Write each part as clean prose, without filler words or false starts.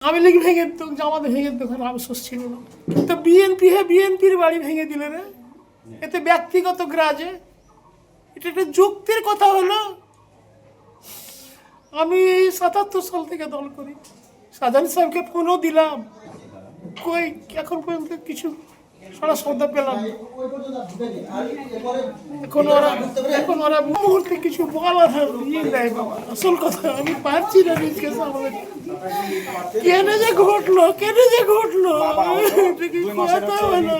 আওয়ামী লীগ ভেঙে তো জামাত ভেঙে তো আফসোস ছিল না, কিন্তু বিএনপির বাড়ি ভেঙে দিলে রে, এতে ব্যক্তিগত গ্রাজে এটা একটা যুক্তির কথা হলো। আমি ৭৭ সাল থেকে দল করি, শাহজাহান সাহেবকে ফোনও দিলাম, কই এখন পর্যন্ত কিছু সারা শ্রদ্ধা পেলাম না। এখন ওরা মুহূর্তে কিছু বলার ইয়ে দেয় বাবা, আসল কথা আমি পারছি না নিজকে সামলে। কেন যে ঘটলো কথা হলো,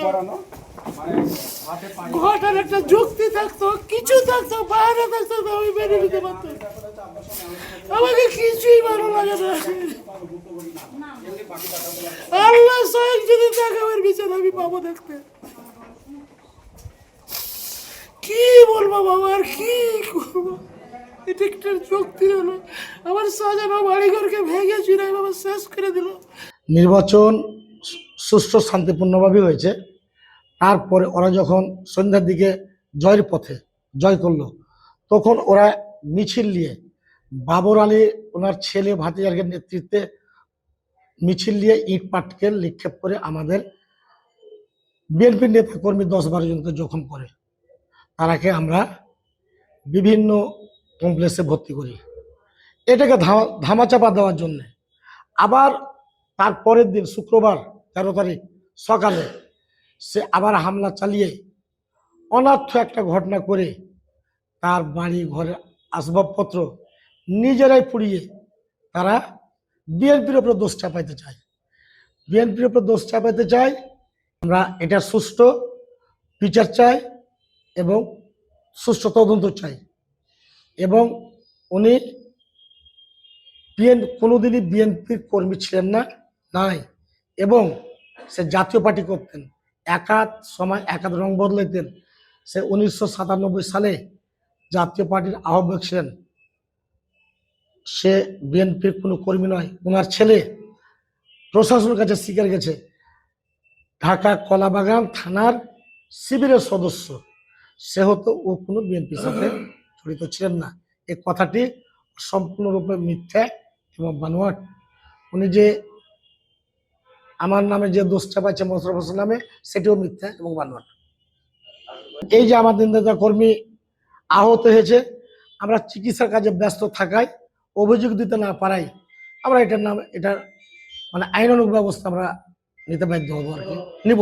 ঘটার একটা যুক্তি থাকতো, কিছু থাকতো, বাইরে থাকতো, আমি বেরিয়ে নিতে পারতাম। আমাকে কিছুই ভালো লাগে না। আল্লাহ স্বয়ং যদি দেখাবের বিচার আমি পাবো দেখতে। কি বলবো বাবা, আর কি করবো? এটা একটা যুক্তি হলো। আমার সাজানো বাড়িঘরকে ভেঙে চুরে বাবা শেষ করে দিল। নির্বাচন সুষ্ঠু শান্তিপূর্ণভাবে হয়েছে। তারপরে ওরা যখন সন্ধ্যার দিকে জয়ের পথে জয় করলো, তখন ওরা মিছিল নিয়ে বাবর আলী ওনার ছেলে ভাতিজার নেতৃত্বে মিছিল নিয়ে ইট পাটকেল নিক্ষেপ করে আমাদের বিএনপির নেতা কর্মী 10-12 জনকে জখম করে। তারাকে আমরা বিভিন্ন কমপ্লেক্সে ভর্তি করি, এটাকে ধামাচাপা দেওয়ার জন্যে। আবার তার পরের দিন শুক্রবার 13 তারিখ সকালে সে আবার হামলা চালিয়ে অনর্থ একটা ঘটনা করে তার বাড়ি ঘরের আসবাবপত্র নিজেরাই পুড়িয়ে তারা বিএনপির উপর দোষ চাপাইতে চায়। আমরা এটা সুষ্ঠু বিচার চাই এবং সুষ্ঠু তদন্ত চাই। এবং উনি কোনোদিনই বিএনপির কর্মী ছিলেন না, নাই, এবং সে জাতীয় পার্টি করতেন, একাধ রং বদলাইতেন। সে 1997 সালে জাতীয় পার্টির আহ্বায়ক ছিলেন। সে বিএনপির কোনো কর্মী নয়। ওনার ছেলে প্রশাসনের কাছে স্বীকার গেছে, ঢাকা কলাবাগান থানার শিবিরের সদস্য সে হতো, ও কোনো বিএনপির সাথে জড়িত ছিলেন না। এই কথাটি সম্পূর্ণরূপে মিথ্যা এবং বানোয়াট। উনি যে আমার নামে যে দোষ চাপাচ্ছে মোশাররফ হোসেন নামে, সেটিও মিথ্যা এবং বানোয়াট। এই যে আমাদের নেতা কর্মী আহত হয়েছে, আমরা চিকিৎসার কাজে ব্যস্ত থাকায়, অভিযোগ দিতে না পারাই আমরা এটার মানে আইনানুগ ব্যবস্থা আমরা নিতে বাধ্য হবো আর কি, নিব।